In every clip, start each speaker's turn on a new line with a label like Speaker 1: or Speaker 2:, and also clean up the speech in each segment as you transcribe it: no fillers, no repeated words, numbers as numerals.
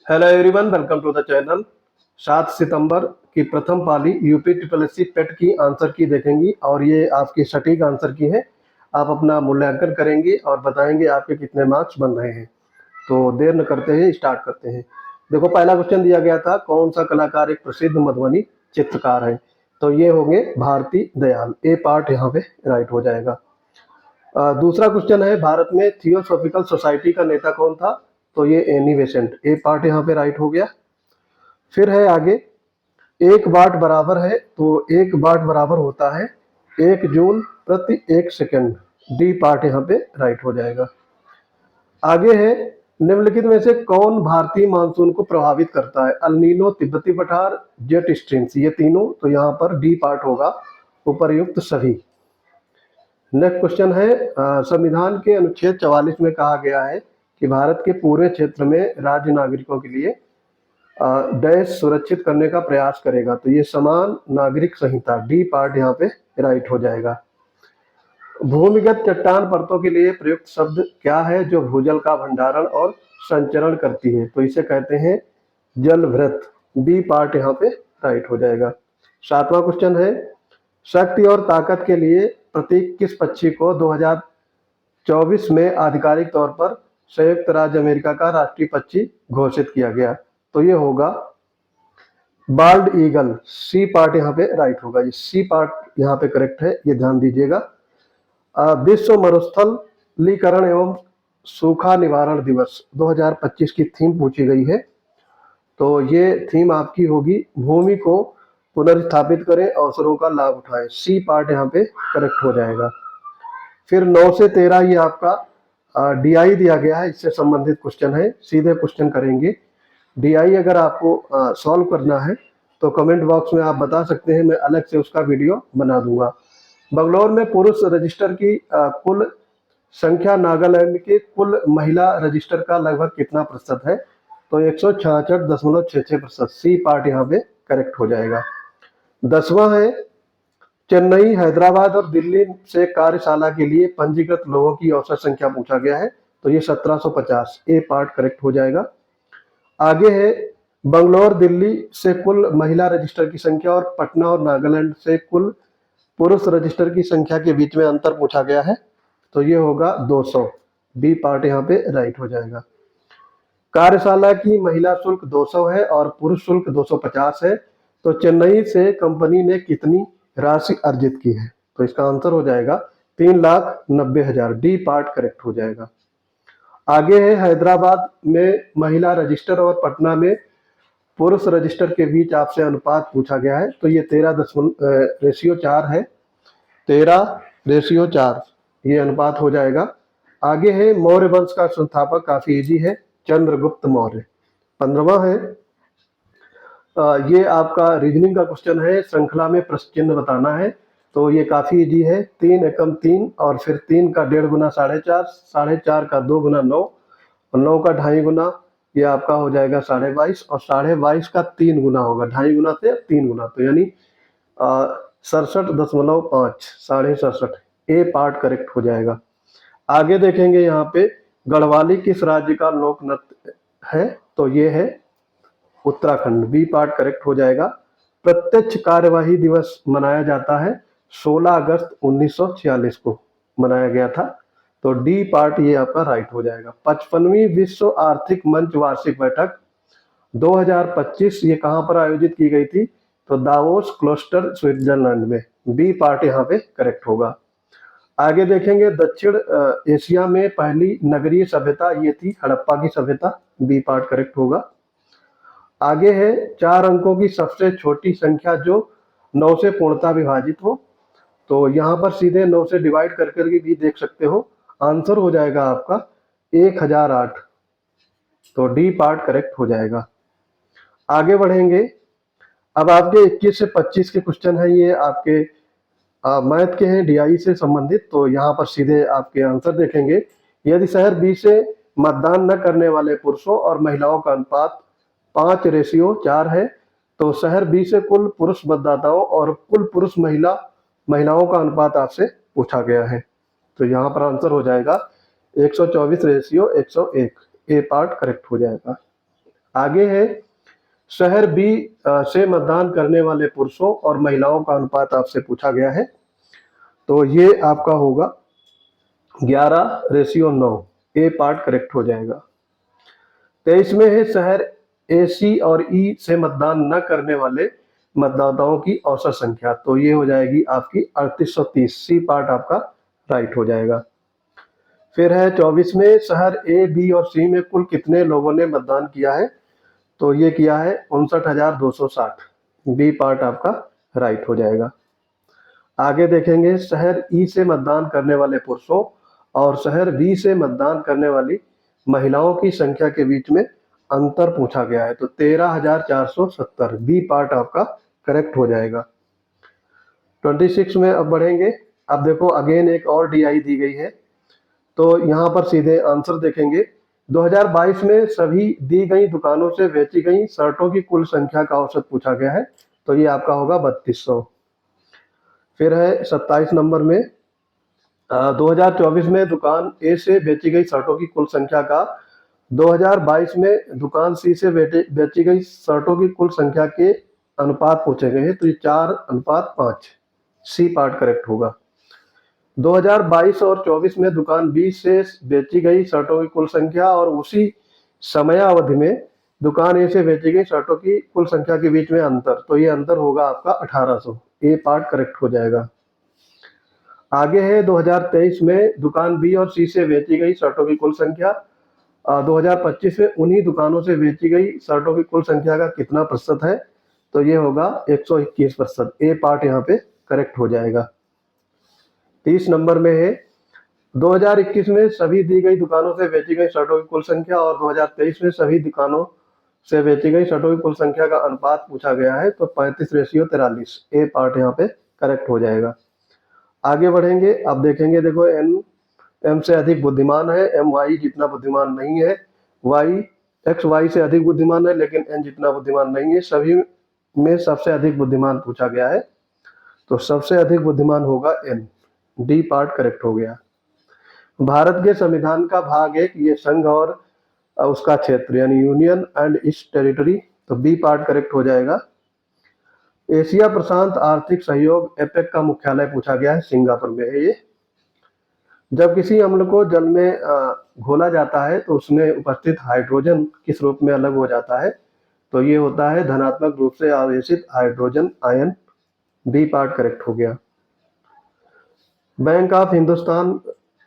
Speaker 1: Hello everyone, welcome to the channel. 7 सितंबर की प्रथम पाली यूपी ट्रिपल एससी पेट की आंसर की देखेंगी और ये आपकी सटीक आंसर की है। आप अपना मूल्यांकन करेंगे और बताएंगे आपके कितने मार्क्स बन रहे हैं। तो देर न करते हैं, स्टार्ट करते हैं। देखो, पहला क्वेश्चन दिया गया था, कौन सा कलाकार एक प्रसिद्ध मधुबनी चित्रकार है। तो ये होंगे भारती दयाल। ए पार्ट यहाँ पे राइट हो जाएगा। दूसरा क्वेश्चन है, भारत में थियोसॉफिकल सोसाइटी का नेता कौन था। तो ये एनी बेसेंट। ए पार्ट यहाँ पे राइट हो गया। फिर है आगे, एक वाट बराबर है, तो एक वाट बराबर होता है 1 जूल प्रति 1 सेकंड। डी पार्ट यहाँ पे राइट हो जाएगा। आगे है, निम्नलिखित में से कौन भारतीय मानसून को प्रभावित करता है। अल्नीनो, तिब्बती पठार, जेट स्ट्रीम्स, ये तीनों। तो यहाँ पर डी पार्ट होगा, उपर्युक्त सभी। नेक्स्ट क्वेश्चन है, संविधान के अनुच्छेद 44 में कहा गया है कि भारत के पूरे क्षेत्र में राज्य नागरिकों के लिए डैश सुरक्षित करने का प्रयास करेगा। तो ये समान नागरिक संहिता। डी पार्ट यहाँ पे राइट हो जाएगा। भूमिगत चट्टान परतों के लिए प्रयुक्त शब्द क्या है जो भूजल का भंडारण और संचरण करती है। तो इसे कहते हैं जलभृत। बी पार्ट यहाँ पे राइट हो जाएगा। 7वां क्वेश्चन है, शक्ति और ताकत के लिए प्रतीक किस पक्षी को 2024 में आधिकारिक तौर पर संयुक्त राज्य अमेरिका का राष्ट्रीय पक्षी घोषित किया गया। तो ये होगा बाल्ड ईगल। सी पार्ट यहाँ पे राइट होगा। ये सी पार्ट यहाँ पे करेक्ट है, ये ध्यान दीजिएगा। विश्व मरुस्थलीकरण एवं सूखा निवारण दिवस 2025 की थीम पूछी गई है। तो ये थीम आपकी होगी, भूमि को पुनर्स्थापित करें, अवसरों का लाभ उठाएं। सी पार्ट यहाँ पे करेक्ट हो जाएगा। फिर 9 से 13 ये आपका डीआई दिया गया है, इससे संबंधित क्वेश्चन है। सीधे क्वेश्चन करेंगे। डीआई अगर आपको सॉल्व करना है तो कमेंट बॉक्स में आप बता सकते हैं, मैं अलग से उसका वीडियो बना दूंगा। बंगलौर में पुरुष रजिस्टर की कुल संख्या नागालैंड के कुल महिला रजिस्टर का लगभग कितना प्रतिशत है। तो 166.66%। सी पार्ट यहाँ पे करेक्ट हो जाएगा। 10वां है, चेन्नई, हैदराबाद और दिल्ली से कार्यशाला के लिए पंजीकृत लोगों की औसत संख्या पूछा गया है। तो ये 1750। ए पार्ट करेक्ट हो जाएगा। आगे है, बंगलौर दिल्ली से कुल महिला रजिस्टर की संख्या और पटना और नागालैंड से कुल पुरुष रजिस्टर की संख्या के बीच में अंतर पूछा गया है। तो ये होगा 200। बी पार्ट यहाँ पे राइट हो जाएगा। कार्यशाला की महिला शुल्क 200 है और पुरुष शुल्क 250 है। तो चेन्नई से कंपनी ने कितनी राशि अर्जित की है। तो इसका आंसर हो जाएगा 3,90,000। डी पार्ट करेक्ट हो जाएगा। आगे है, हैदराबाद में महिला रजिस्टर और पटना में पुरुष रजिस्टर के बीच आपसे अनुपात पूछा गया है। तो ये 13:4 है। 13:4 ये अनुपात हो जाएगा। आगे है, मौर्य वंश का संस्थापक, काफी इजी है, चंद्रगुप्त मौर्य। 15वां है, ये आपका रीजनिंग का क्वेश्चन है, श्रृंखला में प्रश्न चिन्ह बताना है। तो ये काफी इजी है। 3 एकम 3 और फिर 3 का 1.5 गुना 4.5, 4.5 का 2 गुना 9 और 9 का 2.5 गुना, ये आपका हो जाएगा 22.5 और 22.5 का 3 गुना होगा, 2.5 गुना से 3 गुना, तो यानी 67.5, 67.5। ए पार्ट करेक्ट हो जाएगा। आगे देखेंगे, यहाँ पे गढ़वाली किस राज्य का लोक नृत्य है। तो ये है उत्तराखंड। बी पार्ट करेक्ट हो जाएगा। प्रत्यक्ष कार्यवाही दिवस मनाया जाता है 16 अगस्त 1946 को मनाया गया था। तो डी पार्ट ये आपका राइट हो जाएगा। 55वीं विश्व आर्थिक मंच वार्षिक बैठक 2025 ये कहां पर आयोजित की गई थी। तो दावोस क्लोस्टर स्विट्जरलैंड में। बी पार्ट यहाँ पे करेक्ट होगा। आगे देखेंगे, दक्षिण एशिया में पहली नगरीय सभ्यता ये थी हड़प्पा की सभ्यता। बी पार्ट करेक्ट होगा। आगे है, 4 अंकों की सबसे छोटी संख्या जो 9 से पूर्णतः विभाजित हो। तो यहाँ पर सीधे 9 से डिवाइड कर करके भी देख सकते हो। आंसर हो जाएगा आपका 1008। तो डी पार्ट करेक्ट हो जाएगा। आगे बढ़ेंगे, अब आपके 21 से 25 के क्वेश्चन है, ये आपके मैथ के हैं, डीआई से संबंधित। तो यहाँ पर सीधे आपके आंसर देखेंगे। यदि शहर बी से मतदान न करने वाले पुरुषों और महिलाओं का अनुपात 5:4 है, तो शहर बी से कुल पुरुष मतदाताओं और कुल पुरुष महिलाओं का अनुपात आपसे पूछा गया है। तो यहाँ पर आंसर हो जाएगा 124:101। ए पार्ट करेक्ट हो जाएगा। आगे है शहर बी से मतदान करने वाले पुरुषों और महिलाओं का अनुपात आपसे पूछा गया है। तो ये आपका होगा 11:9। ए पार्ट करेक्ट हो जाएगा। 23 में है शहर ए, सी और ई से मतदान न करने वाले मतदाताओं की औसत संख्या। तो ये हो जाएगी आपकी 3830। सी पार्ट आपका राइट हो जाएगा। फिर है 24 में शहर ए, बी और सी में कुल कितने लोगों ने मतदान किया है। तो ये किया है 59,260। बी पार्ट आपका राइट हो जाएगा। आगे देखेंगे शहर ई से मतदान करने वाले पुरुषों और शहर बी से मतदान करने वाली महिलाओं की संख्या के बीच में अंतर पूछा गया है। तो 13,470। बी पार्ट आपका करेक्ट हो जाएगा। 26 में अब बढ़ेंगे। अब देखो अगेन एक और डीआई दी गई है, तो यहाँ पर सीधे आंसर देखेंगे। 2022 में सभी दी गई दुकानों से बेची गई शर्टों की कुल संख्या का औसत पूछा गया है। तो ये आपका होगा 3200। फिर है 27 नंबर में 2024 में दुकान ए से बेची गई शर्टों की कुल संख्या का 2022 में दुकान सी से बेची गई शर्टों की कुल संख्या के अनुपात पूछे गए हैं। तो ये 4:5। सी पार्ट करेक्ट होगा। 2022 और 24 में दुकान बी से बेची गई शर्टों की कुल संख्या और उसी समयावधि में दुकान ए से बेची गई शर्टों की कुल संख्या के बीच में अंतर। तो ये अंतर होगा आपका 1800। ए पार्ट करेक्ट हो जाएगा। आगे है 2023 में दुकान बी और सी से बेची गई शर्टों की कुल संख्या 2025 में उन्हीं दुकानों से बेची गई शर्टों की कुल संख्या का कितना प्रतिशत है। तो ये होगा 121%। ए पार्ट यहाँ पे करेक्ट हो जाएगा। 30 नंबर में है 2021 में सभी दी गई दुकानों से बेची गई शर्टों की कुल संख्या और 2023 में सभी दुकानों से बेची गई शर्टों की कुल संख्या का अनुपात पूछा गया है। तो 35:43। ए पार्ट यहाँ पे करेक्ट हो जाएगा। आगे बढ़ेंगे। अब देखेंगे, देखो एम से अधिक बुद्धिमान है, एम वाई जितना बुद्धिमान नहीं है, वाई एक्स वाई से अधिक बुद्धिमान है लेकिन एन जितना बुद्धिमान नहीं है। सभी में सबसे अधिक बुद्धिमान पूछा गया है। तो सबसे अधिक बुद्धिमान होगा एन। डी पार्ट करेक्ट हो गया। भारत के संविधान का भाग 1 ये संघ और उसका क्षेत्र यानी यूनियन एंड इट्स टेरिटरी। तो बी पार्ट करेक्ट हो जाएगा। एशिया प्रशांत आर्थिक सहयोग एपेक का मुख्यालय पूछा गया है, सिंगापुर में है ये। जब किसी अम्ल को जल में घोला जाता है तो उसमें उपस्थित हाइड्रोजन किस रूप में अलग हो जाता है। तो ये होता है धनात्मक रूप से आवेशित hydrogen ion. B part correct हो गया। बैंक ऑफ हिंदुस्तान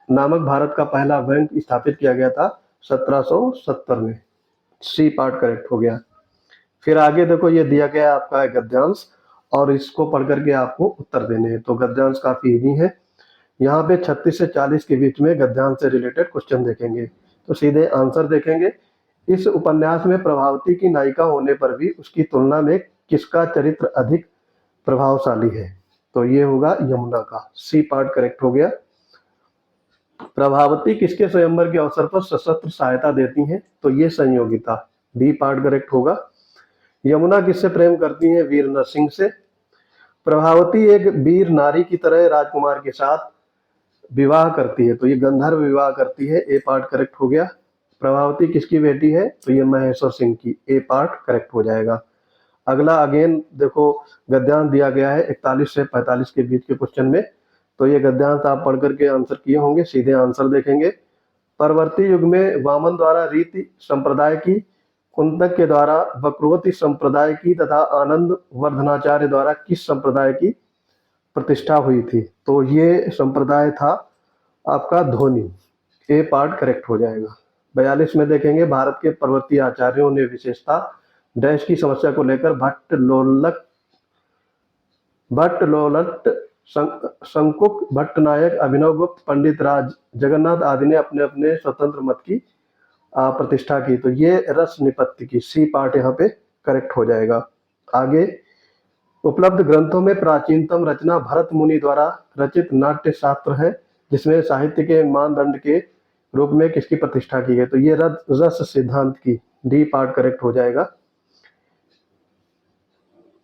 Speaker 1: नामक भारत का पहला बैंक स्थापित किया गया था 1770 में। सी पार्ट करेक्ट हो गया। फिर आगे देखो ये दिया गया आपका गद्यांश और इसको पढ़ करके आपको उत्तर देने हैं। तो गद्यांश काफी इजी है। यहाँ पे 36 से 40 के बीच में गद्यांश से रिलेटेड क्वेश्चन देखेंगे। तो सीधे आंसर देखेंगे। इस उपन्यास में प्रभावती की नायिका होने पर भी उसकी तुलना में किसका चरित्र अधिक प्रभावशाली है। तो ये होगा यमुना का। सी पार्ट करेक्ट हो गया। प्रभावती किसके स्वयंवर के अवसर पर सशस्त्र सहायता देती हैं। तो ये संयोगिता। डी पार्ट करेक्ट होगा। यमुना किससे प्रेम करती है। वीर नरसिंह से। प्रभावती एक वीर नारी की तरह राजकुमार के साथ विवाह करती है। तो ये गंधर्व विवाह करती है। ए पार्ट करेक्ट हो गया। प्रभावती किसकी बेटी है। तो ये महेश्वर सिंह की। ए पार्ट करेक्ट हो जाएगा। अगला अगेन देखो गद्यांश दिया गया है 41 से 45 के बीच के क्वेश्चन में। तो ये गद्यांश आप पढ़ करके आंसर किए होंगे। सीधे आंसर देखेंगे। परवर्ती युग में वामन द्वारा रीति संप्रदाय की, कुंतक के द्वारा वक्रवती संप्रदाय की तथा आनंद वर्धनाचार्य द्वारा किस संप्रदाय की प्रतिष्ठा हुई थी। तो ये संप्रदाय था आपका धोनी। ए पार्ट करेक्ट हो जाएगा। 42 में देखेंगे भारत के पर्वतीय आचार्यों ने विशेषता डैश की समस्या को लेकर भट्ट लोलट शंकुक भट्टनायक अभिनव गुप्त पंडित राज जगन्नाथ आदि ने अपने अपने स्वतंत्र मत की प्रतिष्ठा की। तो ये रस निपत्ति की। सी पार्ट यहाँ पे करेक्ट हो जाएगा। आगे उपलब्ध ग्रंथों में प्राचीनतम रचना भरत मुनि द्वारा रचित नाट्य शास्त्र है जिसमें साहित्य के मानदंड के रूप में किसकी प्रतिष्ठा की गई। तो ये रस सिद्धांत की। डी पार्ट करेक्ट हो जाएगा।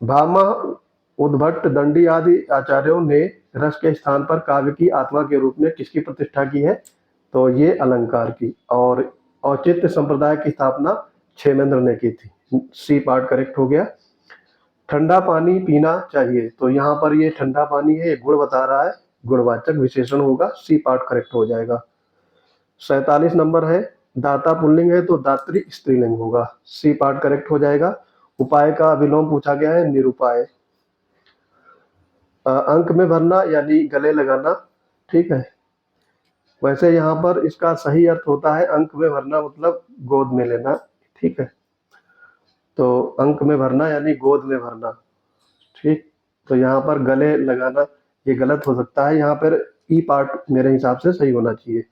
Speaker 1: भामा उद्भट दंडी आदि आचार्यों ने रस के स्थान पर काव्य की आत्मा के रूप में किसकी प्रतिष्ठा की है। तो ये अलंकार की। और औचित्य संप्रदाय की स्थापना क्षेमेंद्र ने की थी। सी पार्ट करेक्ट हो गया। ठंडा पानी पीना चाहिए, तो यहाँ पर ये ठंडा पानी है, ये गुण बता रहा है, गुणवाचक विशेषण होगा, सी पार्ट करेक्ट हो जाएगा। 47 नंबर है, दाता पुल्लिंग है तो दात्री स्त्रीलिंग होगा, सी पार्ट करेक्ट हो जाएगा। उपाय का विलोम पूछा गया है, निरुपाय। अंक में भरना यानी गले लगाना, ठीक है। वैसे यहाँ पर इसका सही अर्थ होता है अंक में भरना मतलब गोद में लेना, ठीक है। तो अंक में भरना यानी गोद में भरना, ठीक। तो यहाँ पर गले लगाना ये गलत हो सकता है, यहाँ पर ई पार्ट मेरे हिसाब से सही होना चाहिए।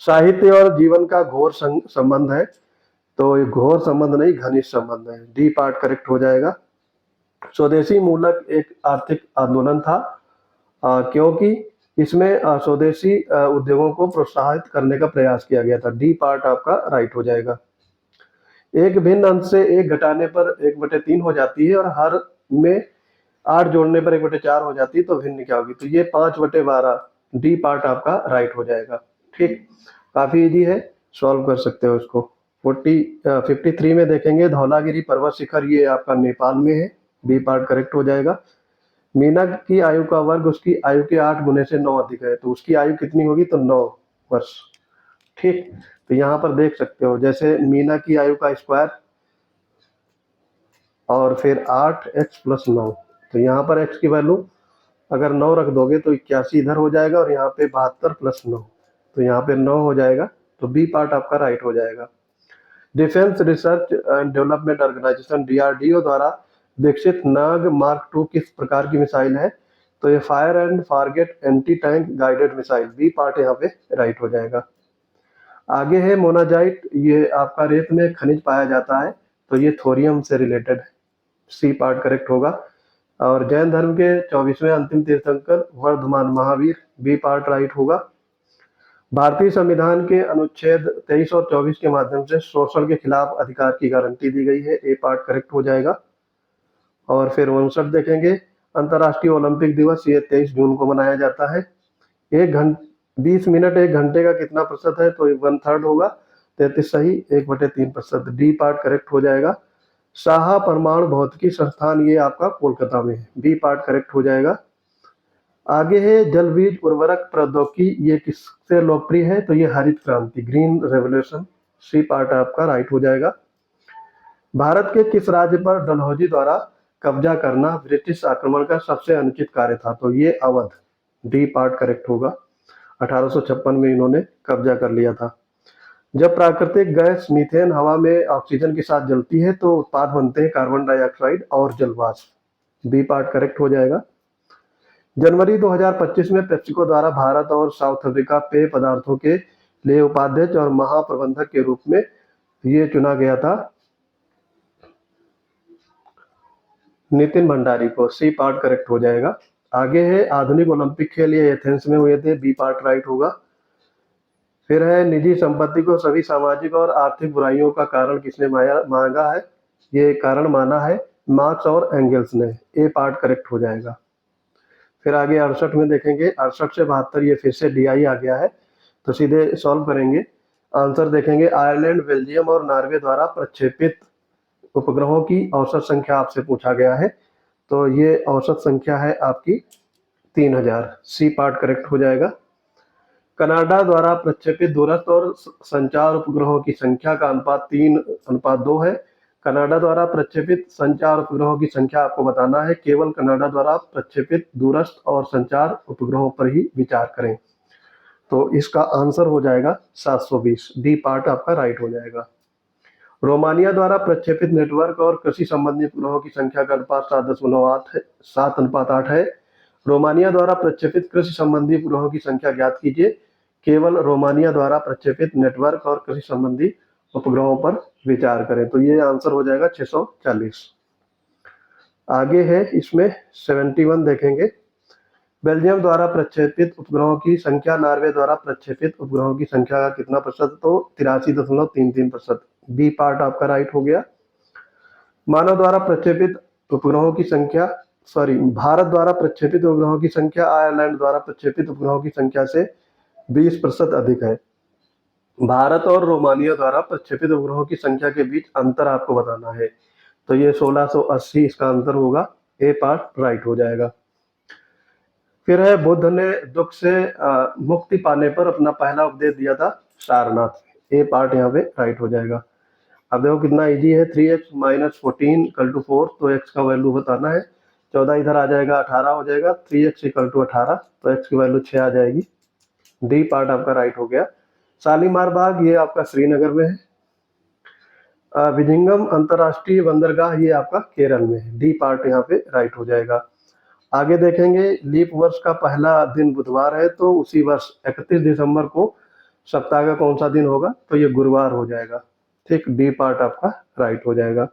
Speaker 1: साहित्य और जीवन का घोर संबंध है, तो ये घोर संबंध नहीं घनिष्ठ संबंध है, डी पार्ट करेक्ट हो जाएगा। स्वदेशी मूलक एक आर्थिक आंदोलन था, क्योंकि इसमें स्वदेशी उद्योगों को प्रोत्साहित करने का प्रयास किया गया था, डी पार्ट आपका राइट हो जाएगा। एक भिन्न अंश से एक घटाने पर 1/3 हो जाती है और हर में 8 जोड़ने पर 1/4 हो जाती है, तो भिन्न क्या होगी, तो ये 5/12, डी पार्ट आपका राइट हो जाएगा, ठीक। काफी इजी है, सॉल्व कर सकते हो इसको। 53 में देखेंगे, धौलागिरी पर्वत शिखर, ये आपका नेपाल में है, बी पार्ट करेक्ट हो जाएगा। मीना की आयु का वर्ग उसकी आयु के 8 गुने से 9 अधिक है, तो उसकी आयु कितनी होगी, तो 9 वर्ष, ठीक। तो यहाँ पर देख सकते हो, जैसे मीना की आयु का स्क्वायर और फिर 8x + 9, तो यहाँ पर x की वैल्यू अगर 9 रख दोगे तो 81 इधर हो जाएगा और यहाँ पे 72 + 9, तो यहाँ पे 9 हो जाएगा, तो बी पार्ट आपका राइट हो जाएगा। Defence research and development organisation DRDO द्वारा विकसित नाग मार्क 2 किस प्रकार की मिसाइल है, तो ये fire and forget anti tank guided missile, B part यहाँ पे राइट हो जाएगा। आगे है मोनाजाइट, ये आपका रेत में खनिज पाया जाता है, तो ये थोरियम से रिलेटेड है, सी पार्ट करेक्ट होगा। और जैन धर्म के 24वें अंतिम तीर्थंकर Vardhaman Mahavir, B part right होगा। भारतीय संविधान के अनुच्छेद 23 और 24 के माध्यम से शोषण के खिलाफ अधिकार की गारंटी दी गई है, ए पार्ट करेक्ट हो जाएगा। और फिर 59 देखेंगे, अंतर्राष्ट्रीय ओलंपिक दिवस ये 23 जून को मनाया जाता है। 20 मिनट 1 घंटे का कितना प्रतिशत है, तो 1/3 होगा, 33 सही, 1/3%, डी पार्ट करेक्ट हो जाएगा। साहा परमाणु भौतिकी संस्थान, ये आपका कोलकाता में है, बी पार्ट करेक्ट हो जाएगा। आगे है जल बीज उर्वरक प्रौद्योगिकी, ये किससे लोकप्रिय है, तो ये हरित क्रांति, ग्रीन रेवोल्यूशन, सी पार्ट आपका राइट हो जाएगा। भारत के किस राज्य पर डलहौजी द्वारा कब्जा करना ब्रिटिश आक्रमण का सबसे अनुचित कार्य था, तो ये अवध, डी पार्ट करेक्ट होगा। 1856 में इन्होंने कब्जा कर लिया था। जब प्राकृतिक गैस मीथेन हवा में ऑक्सीजन के साथ जलती है तो उत्पाद बनते हैं कार्बन डाइऑक्साइड और जलवाष्प, बी पार्ट करेक्ट हो जाएगा। जनवरी 2025 में पेप्सिको द्वारा भारत और साउथ अफ्रीका पेय पदार्थों के लिए उपाध्यक्ष और महाप्रबंधक के रूप में ये चुना गया था नितिन भंडारी को, सी पार्ट करेक्ट हो जाएगा। आगे है आधुनिक ओलंपिक खेल, ये एथेंस में हुए थे, बी पार्ट राइट होगा। फिर है निजी संपत्ति को सभी सामाजिक और आर्थिक बुराइयों का कारण किसने मांगा है, ये कारण माना है मार्क्स और एंगल्स ने, ए पार्ट करेक्ट हो जाएगा। फिर आगे 68 में देखेंगे, 68 से 72 ये फिर से डीआई आ गया है, तो सीधे सॉल्व करेंगे। आंसर देखेंगे, आयरलैंड, बेल्जियम और नॉर्वे द्वारा प्रक्षेपित उपग्रहों की औसत संख्या आपसे पूछा गया है, तो ये औसत संख्या है आपकी 3000, सी पार्ट करेक्ट हो जाएगा। कनाडा द्वारा प्रक्षेपित दूरस्थ और संचार उपग्रहों की संख्या का अनुपात 3:2 है। कनाडा द्वारा प्रक्षेपित संचार उपग्रहों की संख्या आपको बताना है, केवल कनाडा द्वारा प्रक्षेपित दूरस्थ और संचार उपग्रहों पर ही विचार करें, तो इसका आंसर हो जाएगा 720, डी पार्ट आपका राइट हो जाएगा। रोमानिया द्वारा प्रक्षेपित नेटवर्क और कृषि संबंधी उपग्रहों की संख्या का अनुपात 7:8 है। रोमानिया द्वारा प्रक्षेपित कृषि संबंधी उपग्रहों की संख्या ज्ञात कीजिए, केवल रोमानिया द्वारा प्रक्षेपित नेटवर्क और कृषि संबंधी उपग्रहों पर विचार करें, तो ये आंसर हो जाएगा 640। आगे है इसमें 71 देखेंगे, बेल्जियम द्वारा प्रक्षेपित उपग्रहों की संख्या नॉर्वे द्वारा प्रक्षेपित उपग्रहों की संख्या का कितना प्रतिशत, तो 83.33%, बी पार्ट आपका राइट हो गया। मानव द्वारा प्रक्षेपित उपग्रहों की संख्या भारत द्वारा प्रक्षेपित उपग्रहों की संख्या आयरलैंड द्वारा प्रक्षेपित उपग्रहों की संख्या से 20% अधिक है, भारत और रोमानिया द्वारा प्रक्षेपित उपग्रहों की संख्या के बीच अंतर आपको बताना है। तो ये 1680 इसका अंतर होगा, ए पार्ट राइट हो जाएगा। फिर है बुद्ध ने दुख से मुक्ति पाने पर अपना पहला उपदेश दिया था सारनाथ, ए पार्ट यहाँ पे राइट हो जाएगा। अब देखो कितना इजी है, 3x माइनस 14 इक्वल टू 4, तो x का वैल्यू बताना है। 14 इधर आ जाएगा, 18 हो जाएगा, 3x इक्वल टू 18, तो x की वैल्यू 6 आ जाएगी। डी पार्ट आपका राइट हो गया। शालीमार बाग ये आपका श्रीनगर में है। विजिंगम अंतरराष्ट्रीय बंदरगाह ये आपका केरल में है, डी पार्ट यहाँ पे राइट हो जाएगा। आगे देखेंगे, लीप वर्ष का पहला दिन बुधवार है, तो उसी वर्ष 31 दिसंबर को सप्ताह का कौन सा दिन होगा, तो ये गुरुवार हो जाएगा। ठीक, डी पार्ट आपका राइट हो जाएगा।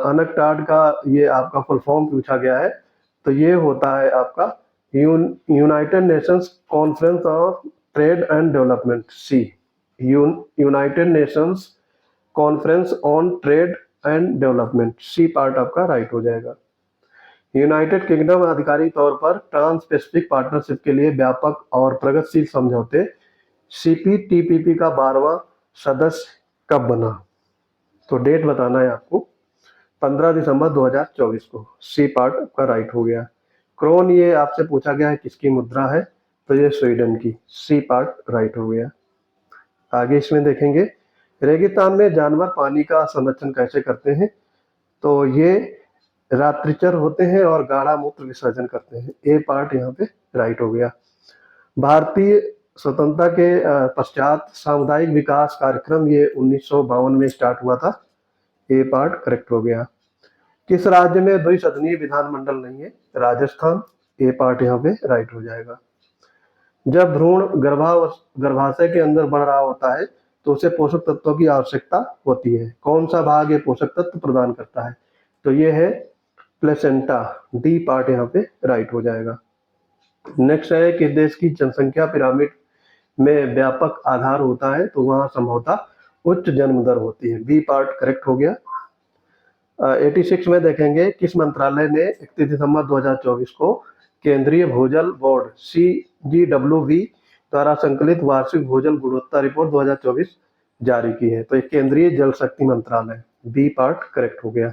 Speaker 1: अनकटाड का ये आपका फुल फॉर्म पूछा गया है, तो ये होता है आपका United Nations conference of trade and development, C United Nations conference on trade and development, C part आपका राइट हो जाएगा। यूनाइटेड किंगडम आधिकारिक तौर पर ट्रांस पैसिफिक पार्टनरशिप के लिए व्यापक और प्रगतिशील समझौते सीपीटीपीपी का 12वां सदस्य कब बना, तो डेट बताना है आपको, 15 दिसंबर 2024 को, सी पार्ट आपका राइट हो गया। क्रोन ये आपसे पूछा गया है किसकी मुद्रा है, तो ये स्वीडन की, सी पार्ट राइट हो गया। आगे इसमें देखेंगे, रेगिस्तान में जानवर पानी का संरक्षण कैसे करते हैं, तो ये रात्रिचर होते हैं और गाढ़ा मूत्र विसर्जन करते हैं, ए पार्ट यहाँ पे राइट हो गया। भारतीय स्वतंत्रता के पश्चात सामुदायिक विकास कार्यक्रम ये 1952 में स्टार्ट हुआ था, ए पार्ट करेक्ट हो गया। किस राज्य में द्विसदनीय विधानमंडल नहीं है, राजस्थान, ए पार्ट यहाँ पे राइट हो जाएगा। जब भ्रूण गर्भाशय के अंदर बढ़ रहा होता है तो उसे पोषक तत्वों की आवश्यकता होती है, कौन सा भाग ये पोषक तत्व प्रदान करता है, तो ये है प्लेसेंटा, डी पार्ट यहाँ पे राइट हो जाएगा। नेक्स्ट है, किस देश की जनसंख्या पिरामिड में व्यापक आधार होता है, तो वहां संभवतः उच्च जन्म दर होती है, बी पार्ट करेक्ट हो गया। 86 में देखेंगे, किस मंत्रालय ने 31 दिसंबर 2024 को केंद्रीय भूजल बोर्ड CGWB द्वारा संकलित वार्षिक भूजल गुणवत्ता रिपोर्ट 2024 जारी की है, तो एक केंद्रीय जल शक्ति मंत्रालय, बी पार्ट करेक्ट हो गया।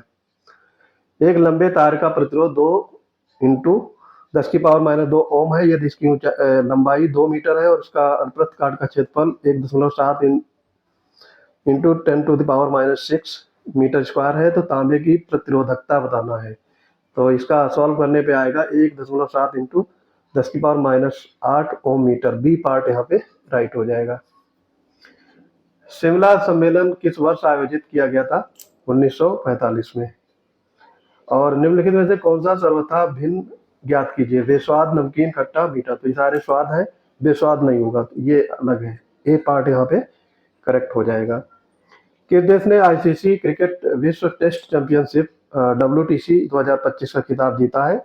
Speaker 1: एक लंबे तार का प्रतिरोध 2 इंटू 10⁻⁻2 ओम है, यदि इसकी लंबाई 2 मीटर है और इसका अनुप्रस्थ काट का क्षेत्रफल 1.7 इंटू 10⁻⁻6 मीटर स्क्वायर है, तो तांबे की प्रतिरोधकता बताना है, तो इसका सॉल्व करने पे आएगा 1.7 इंटू 10⁻⁻8 ओम मीटर, बी पार्ट यहाँ पे राइट हो जाएगा। शिमला सम्मेलन किस वर्ष आयोजित किया गया था, 1945 में। और निम्नलिखित में से कौन सा सर्वथा भिन्न ज्ञात कीजिए, बेस्वाद, नमकीन, खट्टा, मीठा, तो ये सारे स्वाद है, बेस्वाद नहीं होगा, तो ये अलग है, ए पार्ट यहाँ पे करेक्ट हो जाएगा। किस देश ने आईसीसी क्रिकेट विश्व टेस्ट चैंपियनशिप WTC 2025 का खिताब जीता है,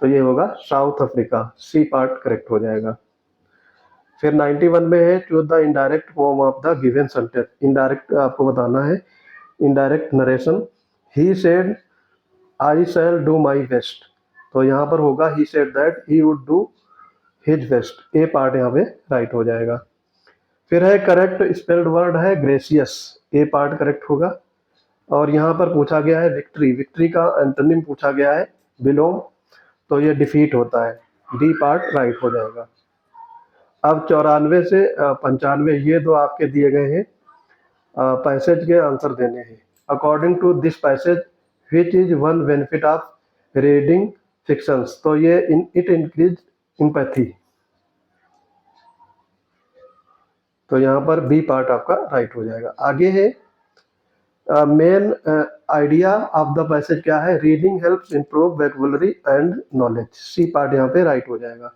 Speaker 1: तो ये होगा South Africa, C part correct हो जाएगा। फिर 91 में है, choose the indirect form of the given sentence, indirect आपको बताना है, indirect narration, he said I shall do my best, तो यहाँ पर होगा he said that he would do his best, A part यहाँ पे राइट हो जाएगा। फिर है करेक्ट स्पेल्ड वर्ड है ग्रेसियस, ए पार्ट करेक्ट होगा। और यहाँ पर पूछा गया है विक्ट्री, विक्ट्री का एंटोनिम पूछा गया है बिलोम, तो ये डिफीट होता है, डी पार्ट राइट हो जाएगा। अब 94 से 95 ये दो आपके दिए गए हैं, पैसेज के आंसर देने हैं। According to this passage which is one benefit of reading fictions, तो ये इट इंक्रीज एम्पैथी, तो यहाँ पर बी पार्ट आपका राइट हो जाएगा। आगे है main idea of the passage क्या है, reading helps improve vocabulary and knowledge, C part यहाँ पे राइट हो जाएगा।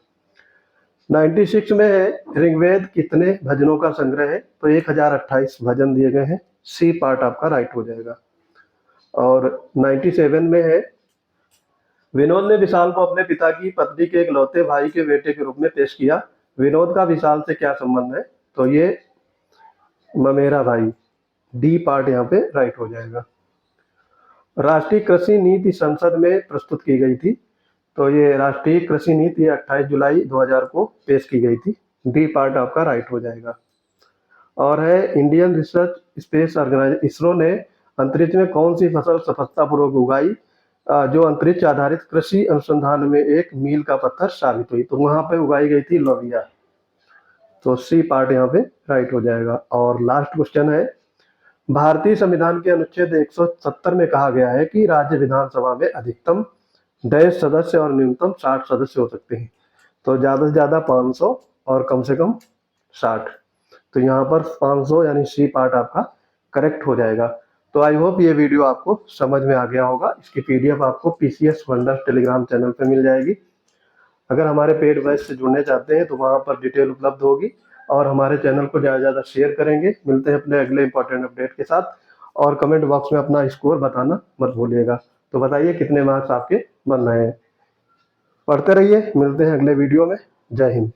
Speaker 1: 96 में है, ऋग्वेद कितने भजनों का संग्रह है, तो 1028 भजन दिए गए हैं, सी पार्ट आपका राइट हो जाएगा। और 97 में है, विनोद ने विशाल को अपने पिता की पत्नी के इकलौते भाई के बेटे के रूप में पेश किया, विनोद का विशाल से क्या संबंध है, तो ये ममेरा भाई, डी पार्ट यहाँ पे राइट हो जाएगा। राष्ट्रीय कृषि नीति संसद में प्रस्तुत की गई थी, तो ये राष्ट्रीय कृषि नीति 28 जुलाई 2000 को पेश की गई थी, डी पार्ट आपका राइट हो जाएगा। और है Indian research space organisation ISRO ने अंतरिक्ष में कौन सी फसल सफलतापूर्वक उगाई जो अंतरिक्ष आधारित कृषि अनुसंधान में एक मील का पत्थर साबित हुई। तो वहां पे उगाई गई थी लोबिया। तो सी पार्ट यहाँ पे राइट हो जाएगा। और लास्ट क्वेश्चन है, भारतीय संविधान के अनुच्छेद 170 में कहा गया है कि राज्य विधानसभा में अधिकतम डैश सदस्य और न्यूनतम 60 सदस्य हो सकते हैं। तो ज्यादा से ज्यादा 500 और कम से कम 60। तो यहाँ पर 500 यानी सी पार्ट आपका करेक्ट हो जाएगा। तो आई होप ये वीडियो आपको समझ में आ गया होगा। इसकी पीडीएफ आपको पीसीएस वंडर्स टेलीग्राम चैनल पे मिल जाएगी। अगर हमारे पेड बैच से जुड़ने चाहते हैं तो वहाँ पर डिटेल उपलब्ध होगी। और हमारे चैनल को ज़्यादा से ज़्यादा शेयर करेंगे। मिलते हैं अपने अगले इंपॉर्टेंट अपडेट के साथ। और कमेंट बॉक्स में अपना स्कोर बताना मत भूलिएगा। तो बताइए कितने मार्क्स आपके बन रहे हैं। पढ़ते रहिए, मिलते हैं अगले वीडियो में। जय हिंद।